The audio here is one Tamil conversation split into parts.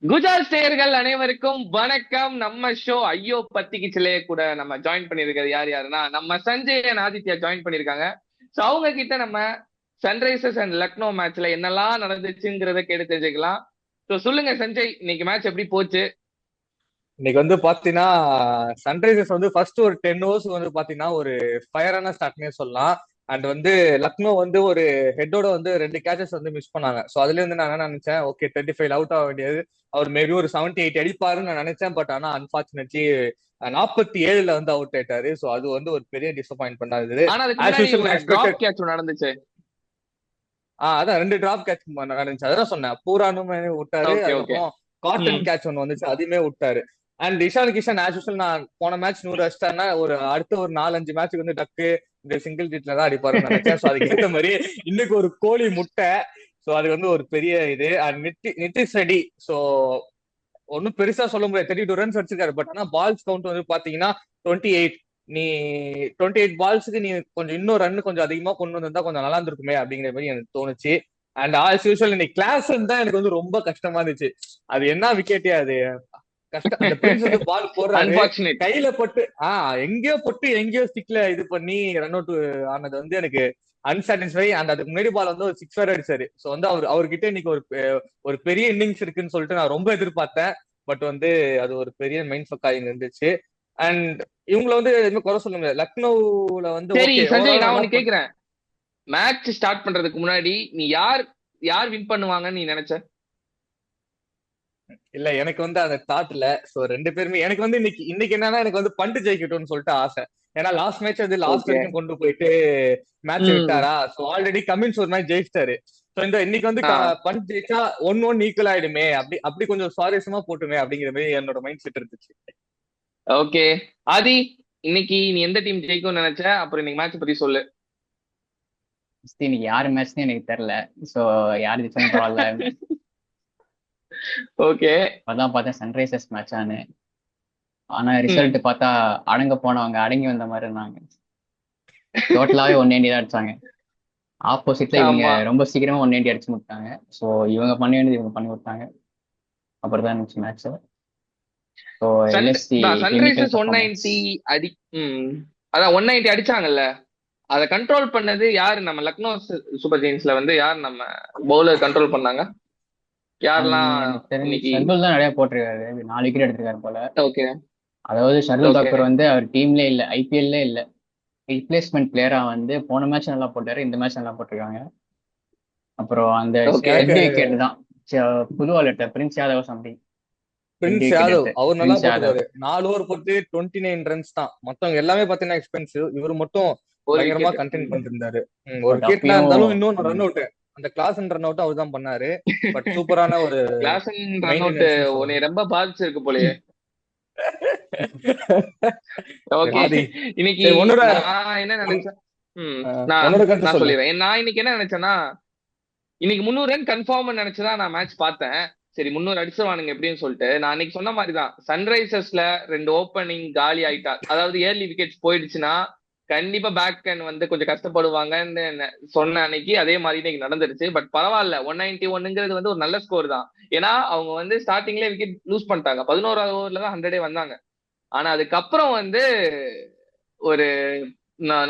குஜராத் நேயர்கள் அனைவருக்கும் வணக்கம். நம்ம ஷோ ஐயோ பத்திக்குச்சிலே கூட நம்ம ஜாயின் பண்ணிருக்கிறது யாருன்னா நம்ம சஞ்சய் அண்ட் ஆதித்யா ஜாயின் பண்ணிருக்காங்க. சோ அவங்க கிட்ட நம்ம சன்ரைசர்ஸ் அண்ட் லக்னோ மேட்ச்ல என்னெல்லாம் நடந்துச்சுங்கிறத கேட்டு தெரிஞ்சுக்கலாம். சோ சொல்லுங்க சஞ்சய், இன்னைக்கு மேட்ச் எப்படி போச்சு? இன்னைக்கு வந்து பாத்தீங்கன்னா சன்ரைசர்ஸ் வந்து ஃபர்ஸ்ட் ஒரு 10 ஓவர்ஸ் வந்து பாத்தீங்கன்னா ஒரு ஃபயரான ஸ்டார்ட்னே சொல்லலாம். அண்ட் வந்து லக்னோ வந்து ஒரு ஹெட்டோட வந்து 2 கேச்சஸ் வந்து மிஸ் பண்ணாங்க. ஸோ அதுல இருந்து நான் என்ன நினைச்சேன், ஓகே 35 அவுட் ஆக வேண்டியது, அவர் மேபி ஒரு 78 அடிப்பாருன்னு நான் நினைச்சேன். பட் ஆனா அன்பார்ச்சுனேட்லி 47ல வந்து அவுட் ஆயிட்டாரு. ஸோ அது வந்து ஒரு பெரிய டிசப்பாயின்மெண்டா இருந்தது. ஆனா அதுக்கு ஆஸ் முன்னாடி யூஷுவல் ஒரு நான் டிராப் எக்ஸ்பெக்டட். கேட்ச் ஒன்று நடந்துச்சு. அதான் 2 டிராப் கேட்ச் நடந்துச்சு. அதான் சொன்னேன், பூரானுமே விட்டாரு. Okay okay. அதுக்கப்புறம் ம். காட்டன் கேட்ச் ஒன்று வந்துச்சு, அதுவுமே விட்டாரு. And Ishan Kishan as usual நான் போன மேட்ச் 100 அடிச்சிட்டாருன்னா ஒரு அடுத்த ஒரு 4-5 மேட்ச்சுக்கு வந்து டக்கு இந்த சிங்கிள் டிஜிட்ல தான் அடிப்பாருன்னு நினைச்சேன். ஸோ அதுக்கு ஏற்ற மாதிரி இன்னைக்கு ஒரு கோழி முட்டை. ஸோ அது வந்து ஒரு பெரிய இது. அண்ட் நிதிஷ் ரெட்டி. ஸோ ஒன்னும் பெருசா சொல்ல முடியாது, 32 ரன்ஸ் அடிச்சிருக்காரு. பட் ஆனா பால்ஸ் கவுண்ட் வந்து பாத்தீங்கன்னா 28. நீ 28 பால்ஸுக்கு நீ கொஞ்சம் இன்னும் ரன் கொஞ்சம் அதிகமா கொண்டு வந்திருந்தா கொஞ்சம் நல்லா இருந்திருக்குமே அப்படிங்கிற மாதிரி எனக்கு தோணுச்சு. அண்ட் ஆஸ் யூஸ்வல் இன்னைக்கு கிளாஸ் தான் எனக்கு வந்து ரொம்ப கஷ்டமா இருந்துச்சு. அது என்ன விக்கெட்டே அது கஷ்டம். அந்த பிரின்ஸ் வந்து பால் போடுறாரு, அன்பார்ச்சுனேட். கையில பட்டு எங்கேயோ பட்டு எங்கேயோ ஸ்டிக்ல இது பண்ணி ரன் அவுட் ஆனது வந்து எனக்கு அன்சாட்டிஸ்ஃபை. அண்ட் அதுக்கு முன்னாடி பால் வந்து ஒரு 6 அடிச்சாரு. ஸோ வந்து அவர்கிட்ட இன்னைக்கு ஒரு பெரிய இன்னிங்ஸ் இருக்குன்னு சொல்லிட்டு நான் ரொம்ப எதிர்பார்த்தேன். பட் வந்து அது ஒரு பெரிய மைண்ட் ஃபக்கா இங்க இருந்துச்சு. அண்ட் இவங்கள வந்து எதுவுமே குறை சொல்ல முடியாது. லக்னோல வந்து சரி ஓகே சஞ்சய், ஓவரால் நான் நல்லா ஒன்னு கேக்குறேன். மேட்ச் ஸ்டார்ட் பண்றதுக்கு முன்னாடி நீ யார் யார் வின் பண்ணுவாங்கன்னு நீ நினைச்ச? இல்ல, எனக்கு வந்து அந்த தாட் இல்ல. சோ 2 பேருமே எனக்கு வந்து இன்னைக்கு இன்னைக்கு என்னன்னா, எனக்கு வந்து பந்து ஜெயிக்கட்டும்னு சொல்லிட்டு ஆசை. ஏன்னா லாஸ்ட் மேட்ச் வந்து லாஸ்ட் ஓகே. வரைக்கும் கொண்டு போயிட்டு மேட்ச் ம். விட்டாரா. சோ ஆல்ரெடி கமின்ஸ் ஒரு மேட்ச் ஜெயிச்சிட்டாரு. சோ இந்த இன்னைக்கு வந்து ஆ. பந்து ஜெயிச்சா 1-1 ஈக்குவல் ஆயிடுமே, அப்படி அப்படி கொஞ்சம் சுவாரஸ்யமா போட்டுமே அப்படிங்கிற மாதிரி என்னோட மைண்ட் செட் இருந்துச்சு. ஓகே. ஆதி, இன்னைக்கு நீ எந்த டீம் ஜெயிக்கும்னு நினைச்ச? அப்புறம் இன்னைக்கு மேட்ச் பத்தி சொல்லு. இன்னைக்கு யாரு மேட்ச்னே எனக்கு தெரியல. சோ யார் ஜெயிச்சாலும் பரவாயில்ல. ஓகே. அதான் பார்த்தேன் சன்ரைசர்ஸ் மேட்சானு. ஆனா ம். ரிசல்ட் பார்த்தா அடங்க போனவங்க அடங்கி வந்த மாதிரி இருந்தாங்க. டோட்டலாவே 190 தான் அடிச்சாங்க. ஆப்போசிட்ல இவங்க ஆமா. ரொம்ப சீக்கிரமா 190 அடிச்சு முடித்தாங்க. ஸோ இவங்க பண்ண வேண்டியது இவங்க பண்ணி கொடுத்தாங்க. அப்படிதான் இருந்துச்சு match. So LSC clinical Sunrisers one performance. Ninety அடி. ம். அதான் 190 அடிச்சாங்கல்ல. அதை கண்ட்ரோல் பண்ணது யாரு? நம்ம லக்னோ சூப்பர் ஜெயின்ஸ்ல வந்து யார் நம்ம பவுலர் கண்ட்ரோல் பண்ணாங்க? யாரெல்லாம் எனக்கு தெரிஞ்சு இன்னைக்கு? ஷர்துல் தான் நிறைய போட்டிருக்காரு. 4 விக்கெட் எடுத்திருக்காரு போல. ஓகே அதாவது ஷர்துல் ஓகே. தாக்கூர் வந்து அவர் டீம்ல இல்ல, ஐபிஎல்ல இல்ல. ரீப்ளேஸ்மெண்ட் பிளேயரா வந்து போன மேட்ச் நல்லா போட்டாரு, இந்த மேட்ச் நல்லா போட்டிருக்காங்க. அப்புறம் அந்த ஓகே. ரெட் விக்கெட் தான். புது வாலெட் பிரின்ஸ் யாதவ் சம்திங். ரெண்டு பிரின்ஸ் விக்கெட் யாதவ் எடுத்து அவர் நல்லா பிரின்ஸ் யாதவ் போட்டுருக்காரு. 4 ஓவர் போட்டு 29 ரன்ஸ் தான். மத்தவங்க எல்லாமே பாத்தீங்கன்னா எக்ஸ்பென்சிவ், இவர் மட்டும் ஒரு பயங்கரமா விக்கெட். கண்டெயின் பண்ணிட்டு இருந்தாரு. ஒரு பட் விக்கெட்ல அப்பயும் இருந்தாலும் இன்னொன்னு ரன் அவுட், அந்த கிளாஸ் ரன் அவுட் அவர் தான் பண்ணாரு. பட் சூப்பரான ஒரு கிளாஸ் ரன் அவுட் மெயின்டெனன்ஸ் உன்னை சொல்லலாம். ரொம்ப பாதிச்சிருக்கு போலயே. சரி ஓகே. ஆதி, இன்னைக்கு சரி உன்னோட நான் என்ன நினைச்சேன்? ம். நான் உன்னோட கருத்து நான் சொல்லு. சொல்லிடுறேன். நான் இன்னைக்கு என்ன நினைச்சேன்னா, இன்னைக்கு 300 ரன் கன்ஃபார்ம் நினைச்சுதான் நான் மேட்ச் பார்த்தேன். சரி 300 அடிச்சிருவானுங்க எப்படின்னு சொல்லிட்டு. நான் அன்னைக்கு சொன்ன மாதிரி தான், சன்ரைசர்ஸ்ல 2 ஓப்பனிங் காலி ஆயிட்டா, அதாவது ஏர்லி விக்கெட்ஸ் போயிடுச்சுன்னா கண்டிப்பா பேக் அண்ட் வந்து கொஞ்சம் கஷ்டப்படுவாங்கன்னு சொன்ன அன்னைக்கு அதே மாதிரி இன்னைக்கு நடந்துருச்சு. பட் பரவாயில்ல, 191ங்கிறது வந்து ஒரு நல்ல ஸ்கோர் தான். ஏன்னா அவங்க வந்து ஸ்டார்டிங்லேயே விக்கெட் லூஸ் பண்ணிட்டாங்க. 11வது ஓவர்ல தான் 100 வந்தாங்க. ஆனா அதுக்கப்புறம் வந்து ஒரு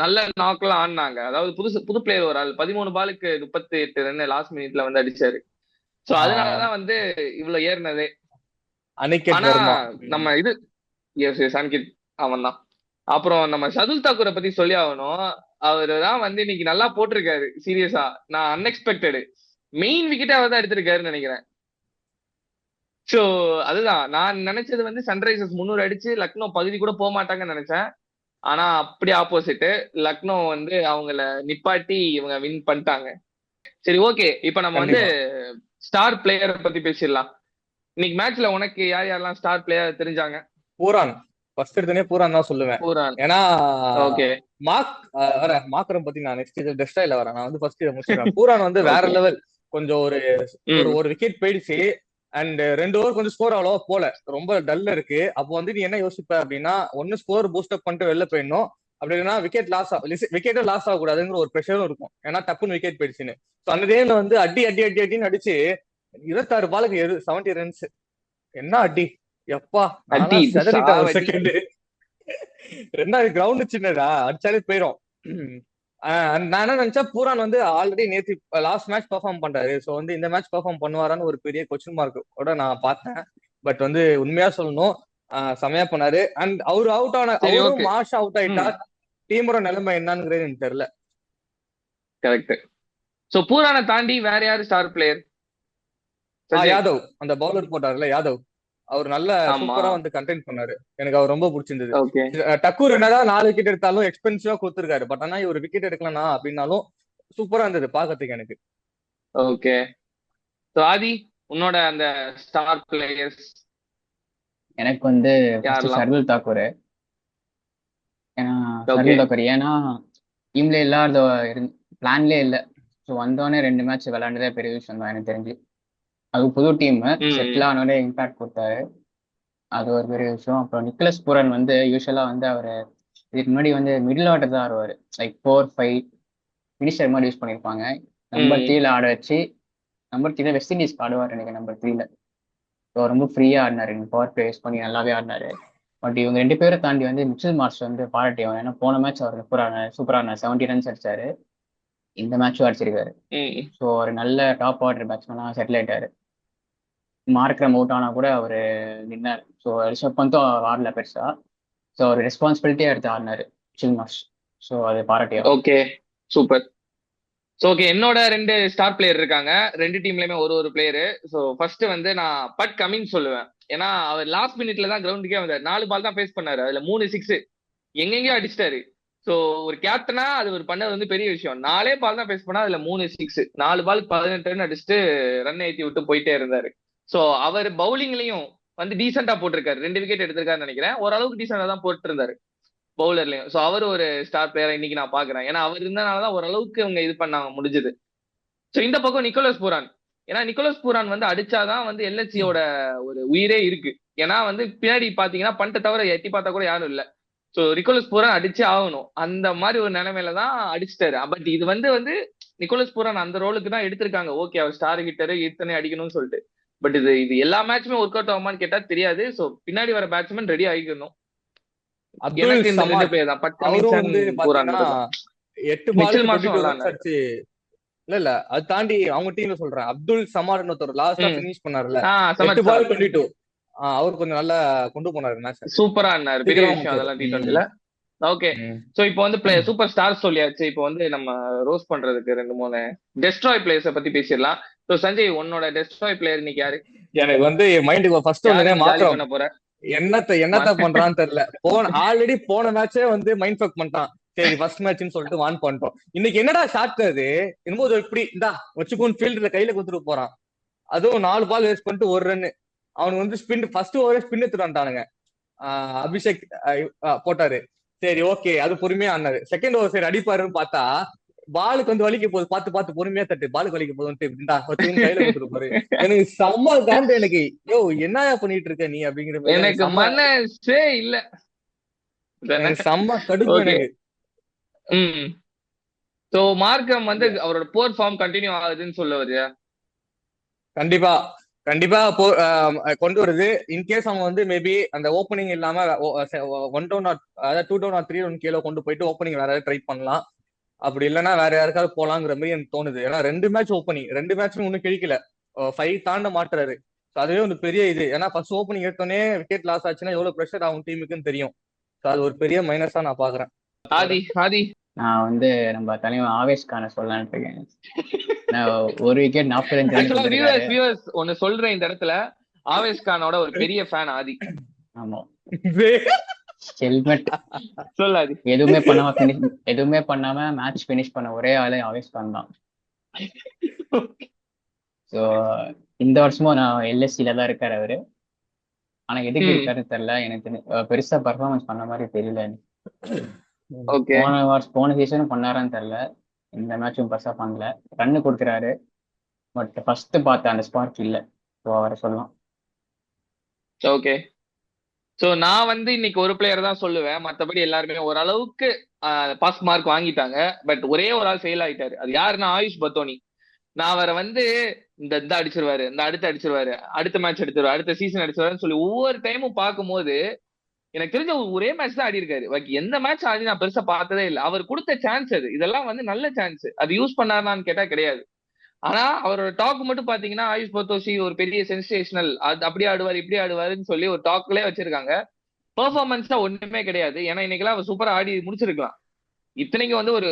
நல்ல நாக்கெல்லாம் ஆடினாங்க. அதாவது புது பிளேயர் ஒரு ஆள் 13 பாலுக்கு 38 ரன் லாஸ்ட் மினிட்ல வந்து அடிச்சாரு. சோ ஆஹ் அதனாலதான் வந்து இவ்வளவு ஏறினதே. அனிகேட் ஆனா வர்மா. நம்ம இது எஸ் எஸ் அன்கிட், அவன் தான். அப்புறம் நம்ம ஷதுல் தாக்கூரை பத்தி சொல்லி ஆகணும். அவரு தான் வந்து இன்னைக்கு நல்லா போட்டிருக்காரு. சீரியஸா நான் அன்எக்ஸ்பெக்டடு மெயின் விக்கெட்டை அவர் தான் எடுத்திருக்காருன்னு நினைக்கிறேன். சோ அதுதான் நான் நினைச்சது வந்து சன்ரைசர்ஸ் 300 அடிச்சு லக்னோ பகுதி கூட போக மாட்டாங்கன்னு நினைச்சேன். ஆனா அப்படி ஆப்போசிட், லக்னோ வந்து அவங்கள நிப்பாட்டி இவங்க வின் பண்ணிட்டாங்க. சரி ஓகே, இப்ப நம்ம வந்து கண்டிப்பா ஸ்டார் பிளேயரை பத்தி பேசிடலாம். இன்னைக்கு மேட்ச்ல உனக்கு யார் யாரெல்லாம் ஸ்டார் பிளேயர் தெரிஞ்சாங்க? பூரான். ஃபர்ஸ்ட் எடுத்தனே பூரான் தான் சொல்லுவேன். பூரான். ஏன்னா ஓகே மார்க் வர மாக்கரம் பத்தி நான் நெக்ஸ்ட் இது டெஸ்டாயில வரேன். நான் வந்து ஃபர்ஸ்ட் இதை முடிச்சிடுறேன். பூரான் வந்து வேற ஓகே. லெவல். கொஞ்சம் ஒரு ஒரு ம். ஒரு விக்கெட் போயிடுச்சு. அண்ட் 2 ஓவர் கொஞ்சம் ஸ்கோர் அவ்வளவா போல, ரொம்ப டல்ல இருக்கு. அப்போ வந்து நீ என்ன யோசிப்ப அப்படின்னா, ஒன்னு ஸ்கோர் பூஸ்ட் அப் பண்ணிட்டு வெளில போயிடணும், அப்படி இல்லைன்னா விக்கெட்டும் லாஸ் ஆகக்கூடாதுங்கிற ஒரு ப்ரெஷரும் இருக்கும். ஏன்னா டப்புன்னு விக்கெட் போயிடுச்சுன்னு. ஸோ அந்த கேம்ல வந்து அடி அடி அடி அடின்னு அடிச்சு 26 பாலுக்கு 70 ரன்ஸ். என்ன அடி, எப்பா அடி நானா இது செதறிட்டேன் ஒரு சாவடி. செகண்ட். ரெண்டாவது கிரவுண்ட் சின்னதா அடிச்சாலே போயிரும். நான் என்ன நினைச்சேன், பூரான் வந்து ஆல்ரெடி நேத்து லாஸ்ட் மேட்ச் பெர்ஃபார்ம் பண்றாரு, சோ வந்து இந்த மேட்ச் பெர்ஃபார்ம் பண்ணுவாரான்னு ஒரு பெரிய கொஸ்டின் மார்க் ஓட நான் பார்த்தேன். பட் வந்து உண்மையா சொல்லணும், செமையா பண்ணாரு. அண்ட் அவரு அவுட் ஆன, சரி அவரும் ஓகே. மாஷ் அவுட் ஆயிட்டா டீமோட நிலைமை என்னங்கிறது எனக்கு தெரியல. கரெக்ட். சோ பூரானை தாண்டி வேற யாரு ஸ்டார் பிளேயர்? யாதவ், அந்த பவுலர் போட்டார்ல யாதவ், அவர் நல்ல ஆமா. சூப்பரா வந்து கண்டென்ட் பண்ணாரு. எனக்கு அவர் ரொம்ப பிடிச்சிருந்தது. ஓகே. டக்கூர் என்னதான் 4 விக்கெட் எடுத்தாலும் எக்ஸ்பென்சிவா கொடுத்துருக்காரு. பட் ஆனா இவர் விக்கெட் எடுக்கலனா அப்படின்னாலும் சூப்பரா இருந்தது பாக்கிறதுக்கு எனக்கு. ஓகே. சோ ஆதி, உன்னோட அந்த ஸ்டார் பிளேயர்ஸ் எனக்கு வந்து யாரெல்லாம்? ஷர்துல் தாக்கூர். ஏன்னா ஓகே. ஷர்துல் தாக்கூர் ஏன்னா டீம்ல இல்லாத பிளான்லேயே இல்லை. ஸோ வந்தோடனே 2 மேட்ச் விளையாண்டதே பெரிய விஷயம் தான் எனக்கு தெரிஞ்சு. அது புது டீம் செட்டில் ஆனோடனே இம்பாக்ட் கொடுத்தாரு, அது ஒரு பெரிய விஷயம். அப்புறம் நிக்கலஸ் பூரன் வந்து யூஸ்வலா வந்து அவர் இதுக்கு முன்னாடி வந்து மிடில் ஆர்டர் தான் ஆடுவார், லைக் 4-5 ஃபினிஷர் மாதிரி யூஸ் பண்ணியிருப்பாங்க. நம்பர் 3ல ஆட வச்சு, நம்பர் 3ல வெஸ்ட் இண்டீஸ்க்கு ஆடுவார் எனக்கு நம்பர் 3ல. ஸோ ரொம்ப ஃப்ரீயா ஆடினாரு, பவர் பிளே யூஸ் பண்ணி நல்லாவே ஆடினாரு. பட் இவங்க 2 பேரை தாண்டி வந்து மிச்சல் மார்ஷ் வந்து பாராட்டியவன். ஏன்னா போன மேட்ச் அவர் சூப்பரா ஆடினார், 70 ரன்ஸ் அடிச்சாரு. இந்த மேட்சும் அடிச்சிருக்காரு. ஸோ ஒரு நல்ல டாப் ஆர்டர் பேட்ஸ்மேனா செட்டில் ஆயிட்டாரு. மார்க்ரம் அவுட் ஆனா கூட அவர் நின்னார். ஸோ ரிஷப் பந்தும் ஆடல பெருசா, ஸோ அவர் ரெஸ்பான்சிபிலிட்டியா எடுத்து ஆடினாரு மிச்சல் மார்ஷ். ஸோ அது பாராட்டியா. Okay super. ஸோ ஓகே, என்னோட 2 ஸ்டார் பிளேயர் இருக்காங்க, 2 டீம்லயுமே ஒரு பிளேயரு. ஸோ ஃபர்ஸ்ட் வந்து நான் பட் கமிங் சொல்லுவேன். ஏன்னா அவர் லாஸ்ட் மினிட்ல தான் கிரவுண்டுக்கே வந்தார். 4 பால் தான் ஃபேஸ் பண்ணாரு, அதுல 3 6 எங்கெங்கயோ அடிச்சிட்டாரு. ஸோ ஒரு கேப்டனா அது ஒரு பண்ணது வந்து பெரிய விஷயம். 4 பால் தான் ஃபேஸ் பண்ணா, அதுல 3 6, 4 பால் 18 ரன் அடிச்சுட்டு ரன் ஏற்றி விட்டு போயிட்டே இருந்தாரு. ஸோ அவர் பவுலிங்லயும் வந்து டீசெண்டா போட்டிருக்காரு, 2 விக்கெட் எடுத்திருக்காருன்னு நினைக்கிறேன். ஓரளவுக்கு டீசெண்டா தான் போட்டு இருந்தாரு பவுலர்லயும். ஸோ அவர் ஒரு ஸ்டார் பிளேயரா இன்னைக்கு நான் பாக்குறேன். ஏன்னா அவர் இருந்தனாலதான் ஓரளவுக்கு அவங்க இது பண்ணாங்க முடிஞ்சது. ஸோ இந்த பக்கம் நிக்கோலஸ் பூரான், ஏன்னா நிக்கோலஸ் பூரான் வந்து அடிச்சாதான் வந்து எல்எஸ்சியோட ஒரு உயிரே இருக்கு. ஏன்னா வந்து பின்னாடி பாத்தீங்கன்னா பண்ட தவிர எட்டி பார்த்தா கூட யாரும் இல்ல. ஸோ நிக்கோலஸ் பூரான் அடிச்சே ஆகணும், அந்த மாதிரி ஒரு நிலைமையில தான் அடிச்சிட்டாரு. பட் இது வந்து நிக்கோலஸ் பூரான் அந்த ரோலுக்கு தான் எடுத்திருக்காங்க. ஓகே, அவர் ஸ்டார் ஹிட்டரு, இத்தனை அடிக்கணும்னு சொல்லிட்டு. பட் இது எல்லா மேட்சுமே ஒர்க் அவுட் ஆகுமான்னு கேட்டா தெரியாது. ஸோ பின்னாடி வர பேட்ஸ்மேன் ரெடி ஆகிக்கணும். எனக்கு இந்த 2 பிளேயர் தான், பட் அவரும் வந்து பூரான் பாத்தீங்கன்னா 8 பால் மிச்சல் 22 மார்ஷும் நல்லா ரன்ஸ் அடிச்சு. இல்ல அது தாண்டி அவங்க டீம்ல சொல்றேன், அப்துல் சமார்னு ஒருத்தர் லாஸ்டா பினிஷ் பண்ணாருல, 8 பால் 22, அவர் கொஞ்சம் நல்லா கொண்டு போனாரு மேட்ச். சூப்பரா இருந்தாரு, பெரிய விஷயம் அதெல்லாம் T20ல. ஓகே, சோ இப்போ வந்து பிளேயர் சூப்பர் ஸ்டார் சொல்லியாச்சு. இப்போ வந்து நம்ம ரோஸ் பண்றதுக்கு 2-3 டெஸ்ட்ராய் பிளேயர்ஸ பத்தி பேசிடலாம். சோ சஞ்சய், உன்னோட டெஸ்ட்ராய் பிளேயர் இன்னைக்கு யாரு? எனக்கு வந்து மைண்டுக்கு ஃபர்ஸ்ட் வந்து மார்க்ரம். பண்ண போற என்னத்த பண்றான்னு தெரியல. ஆல்ரெடி போன மேட்சே வந்து மைண்ட் ஃபக் பண்ணிட்டான். சரி ஃபர்ஸ்ட் மேட்ச்னு சொல்லிட்டு வான் பண்ணிட்டோம். இன்னைக்கு என்னடா ஷாட் அது, இன்னும் இப்படி இந்தா வச்சுக்கோன்னு ஃபீல்டுல கையில கொடுத்துட்டு போறான். அதுவும் 4 பால் வேஸ்ட் பண்ணிட்டு 1 ரன். அவனுக்கு வந்து ஸ்பின் ஃபர்ஸ்ட் ஓவரே ஸ்பின் எடுத்துட்டானுங்க. அபிஷேக் போட்டாரு, சரி ஓகே அது பொறுமையா ஆனாரு. செகண்ட் ஓவர் சரி அடிப்பாருன்னு பார்த்தா பாலுக்கு வந்து வலிக்க போகுது, பார்த்து பொறுமையா தட்டு, பாலுக்கு வலிக்க போகுதுன்னு கையில கொடுத்துட்டு போறாரு. எனக்கு செம்ம காண்டு. எனக்கு யோ என்ன பண்ணிட்டு இருக்க நீ அப்படிங்கிற மாதிரி எனக்கு மனசே இல்ல, செம்ம கடுப்பு எனக்கு. சோ மார்க்கம் வந்து அவரோட போர் ஃபார்ம் கண்டினியூ ஆகுதுன்னு சொல்ல வரியா? கண்டிப்பா கொண்டு வருது. இன்கேஸ் அவங்க வந்து மேபி அந்த ஓப்பனிங் இல்லாம 1 டவுன் அதாவது 2 டவுன் 3 ரன் கீழே கொண்டு போயிட்டு ஓப்பனிங் வேற ட்ரை பண்ணலாம். அப்படி இல்லைன்னா வேற யாருக்காவது போலாங்கிற மாதிரி எனக்கு தோணுது. ஏன்னா 2 மேட்ச் ஓப்பனிங், 2 மேட்சும் ஒன்னும் கிழிக்கல, 5 தாண்ட மாட்டுறாரு. அதுவே ஒரு பெரிய இது. ஏன்னா ஃபர்ஸ்ட் ஓப்பனிங் எடுத்தோடனே விக்கெட் லாஸ் ஆச்சுன்னா எவ்வளவு ப்ரெஷர் ஆகும் டீமுக்குன்னு தெரியும். அது ஒரு பெரிய மைனஸா நான் பாக்குறேன். ஆதி, நான் வந்து நம்ம தலைவன் ஆவேஷ் கான சொல்லலான்னு இருக்கேன். ஒரு விக்கெட் 45 ரன் ஒன்னு சொல்றேன் இந்த இடத்துல. ஆவேஷ் கானோட ஒரு பெரிய ஃபேன் ஆதி. ஆமா, ஹெல்மெட் சொல்லாது எதுவுமே பண்ணாம மேட்ச் பினிஷ் பண்ண ஒரே ஆளு ஆவேஷ் கான் தான். ஸோ இந்த வருஷமும் நான் எல்எஸ்சில தான் இருக்காரு அவரு. ஆனா எதுக்கு இருக்காருன்னு தெரியல, எனக்கு பெருசா பர்ஃபார்மன்ஸ் பண்ண மாதிரி தெரியல. போன சீசனும் பண்ணாரான்னு தெரியல, இந்த மேட்சும் பெருசா பண்ணல. ரன்னு கொடுக்குறாரு, பட் ஃபர்ஸ்ட் பார்த்த அந்த ஸ்பார்க் இல்ல. ஸோ அவரை சொல்லலாம். ஓகே, சோ நான் வந்து இன்னைக்கு ஒரு பிளேயர் தான் சொல்லுவேன். மற்றபடி எல்லாருமே ஓரளவுக்கு பாஸ் மார்க் வாங்கிட்டாங்க. பட் ஒரே ஒரு ஆள் ஃபெயில் ஆயிட்டாரு. அது யாருன்னா ஆயுஷ் பத்தோனி. நான் அவரை வந்து இந்த அடிச்சிருவாரு, இந்த அடுத்து அடிச்சிருவாரு, அடுத்த மேட்ச் எடுத்துருவாரு, அடுத்த சீசன் அடிச்சிருவாருன்னு சொல்லி ஒவ்வொரு டைமும் பார்க்கும்போது எனக்கு தெரிஞ்ச ஒரே மேட்ச் தான் ஆடி இருக்காரு. பாக்கி எந்த மேட்ச் ஆடி நான் பெருசா பார்த்ததே இல்ல. அவர் கொடுத்த சான்ஸ் அது. இதெல்லாம் வந்து நல்ல சான்ஸ். அது யூஸ் பண்ணாரான்னு கேட்டா கிடையாது. ஆனா அவரோட டாக் மட்டும் பாத்தீங்கன்னா ஆயுஷ் பத்தோஷி ஒரு பெரிய சென்சேஷனல், அது அப்படி ஆடுவார் இப்படி ஆடுவாருன்னு சொல்லி ஒரு டாக்லயே வச்சிருக்காங்க. பெர்ஃபார்மன்ஸா ஒண்ணுமே கிடையாது. ஏன்னா இன்னைக்கெல்லாம் அவர் சூப்பரா ஆடி முடிச்சிருக்கலாம். இத்தனைக்கு வந்து ஒரு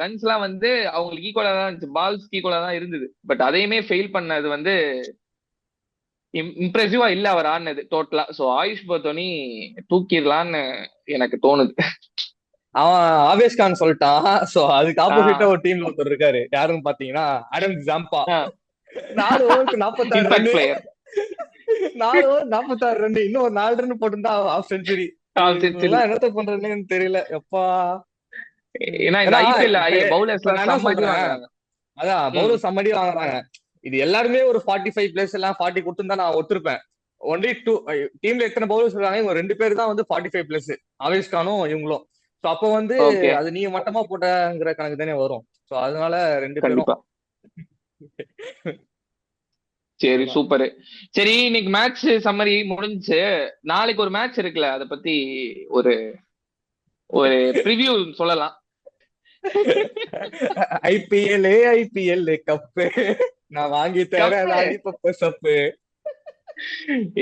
ரன்ஸ் எல்லாம் வந்து அவங்களுக்கு ஈக்குவலா தான் இருந்துச்சு, பால்ஸ் ஈக்குவலா தான் இருந்தது. பட் அதையுமே ஃபெயில் பண்ணது வந்து இம்ப்ரெசிவா இல்ல அவர் ஆடினது டோட்டலா. சோ ஆயுஷ் பத்தோனி தூக்கிடலான்னு எனக்கு தோணுது. அவன் ஆவேஷ் கான் சொல்லிட்டான். சோ அதுக்கு ஆப்போசிட்டா ஆஹ் ஒரு டீம்ல ஒருத்தர் இருக்காரு. யாருன்னு பாத்தீங்கன்னா ஆடம் ஜாம்பா. ஆஹ் 4 ஓவருக்கு 46 impact run. Player. 4 over 46 run. இன்னும் ஒரு 4 ரன் போட்டிருந்தா ஹாஃப் செஞ்சுரி. சரி. இவங்கெல்லாம் என்னத்த பண்றதுன்னு தெரியல எப்பா. ஏன்னா இந்த ஏன்னா ஐபிஎல் இப்ப பவுலர்ஸ் இப்ப எல்லாம் நான் என்ன செம்ம அடி சொல்றேன், வாங்குறாங்க. அதான் ம் பவுலர் சம்மடி வாங்குறாங்க. இது எல்லாருமே ஒரு 45 பிளேஸ் எல்லாம் 40 கொடுத்துருந்தா நான் ஒத்துருப்பேன். ஒன்லி டூ டீம்ல எத்தனை பவுலர்ஸ் இருக்காங்க, இவங்க 2 பேர் தான் வந்து 45 பிளஸ், ஆவேஷ் கானும் இவங்களும். சோ அப்போ வந்து ஓகே, அது நீங்க மட்டமா போட்டங்கிற கணக்கு தானே வரும். சோ அதனால 2 பேரும் கண்டிப்பா. சரி, சூப்பர். சரி, இன்னைக்கு மேட்ச் சம்மரி முடிஞ்சுச்சு. நாளைக்கு ஒரு மேட்ச் இருக்குல்ல, அத பத்தி ஒரு ஒரு ப்ரிவ்யூ சொல்லலாம். ஐபிஎல் ஐபிஎல் கப்பு நான் வாங்கி தரேன் கப்பு. லாலிபப் சப்பு.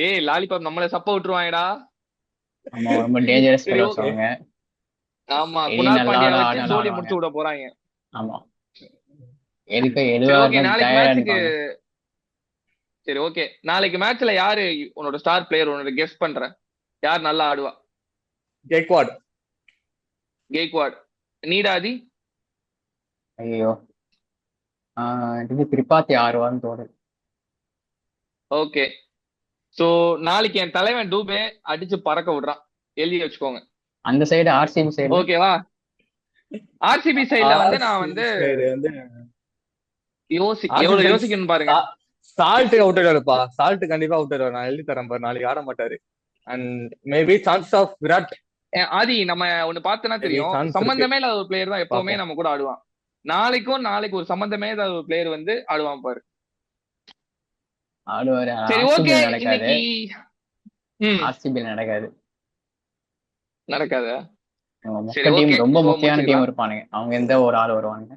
ஏய் லாலிபாப் நம்மள சப்ப விட்டுருவாங்கடா. ஆமா, ரொம்ப டேஞ்சரஸ் சரி ஃபெலோஸ் ஓகே. அவங்க. ஆமா, எது குணால் நல்லா பாண்டியா வச்சு ஆடாலும் சோலி ஆடுவாங்க. முடிச்சு விட போறாங்க. ஆமா, எதுக்கு சரி எதுவா ஓகே, இருந்தாலும் நாளைக்கு தயாரா மேட்ச்சுக்கு. நிப்பாங்க. சரி ஓகே, நாளைக்கு மேட்ச்ல யாரு உன்னோட ஸ்டார் பிளேயர், உன்னோட கெஸ் பண்ற யார் நல்லா ஆடுவா? கேக்வாட். கெய்க்வாட். நீடாதி. ஐயோ, இது திரிபாத்தி ஆடுவான்னு தோணுது. ஓகே. சோ நாளைக்கு என் தலைவன் டூபே அடிச்சு பறக்க விடுறான், எழுதி வச்சுக்கோங்க. அந்த சைடு ஆர்சிபி சைடுல ஓகேவா? ஆர்சிபி சைட்ல வந்து நான் வந்து ஆர்சிபி சைடு வந்து ஆர்சிபி எவ்வளவு சைடு யோசிக்கணும் பாருங்க. சால்ட் அவுட் ஆயிடுவாருப்பா. சால்ட் கண்டிப்பா அவுட் ஆயிடுவார். நான் எழுதி தரேன் பாரு, நாளைக்கு ஆட மாட்டாரு. And maybe chance of Virat. ஆதி நம்ம ஒண்ணு பார்த்தோன்னா மேபி தெரியும், சான்ஸ் இருக்கு, சம்பந்தமே இல்லாத ஒரு பிளேயர் தான் எப்பவுமே பாப்போம். நம்ம கூட ஆடுவான். நாளைக்கு ஒரு சம்பந்தமே இல்லாத ஒரு பிளேயர் வந்து ஆடுவான் பாரு. ஆடுவாரு. சரி ஓகே, ஆர்சிபில நடக்காது. இன்னைக்கு ஆர்சிபில நடக்காது. நடக்காத. சரி மொக்க டீம், ஓகே, ரொம்ப ஷோ முக்கியமான டீம் முடிச்சுக்கலாம். இருப்பானுங்க அவங்க. எந்த ஒரு ஆள் வருவாங்க.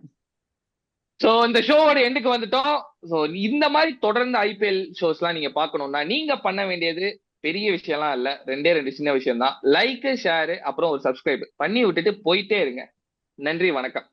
சோ இந்த ஷோவோட எண்டுக்கு வந்துட்டோம். சோ இந்த மாதிரி தொடர்ந்து ஐபிஎல் ஷோஸ் எல்லாம் நீங்க பார்க்கணும்னா நீங்க பண்ண வேண்டியது பெரிய விஷயம்லாம் இல்ல, ரெண்டு சின்ன விஷயம் தான். லைக், ஷேர், அப்புறம் ஒரு சப்ஸ்கிரைப் பண்ணி விட்டுட்டு போயிட்டே இருங்க. நன்றி, வணக்கம்.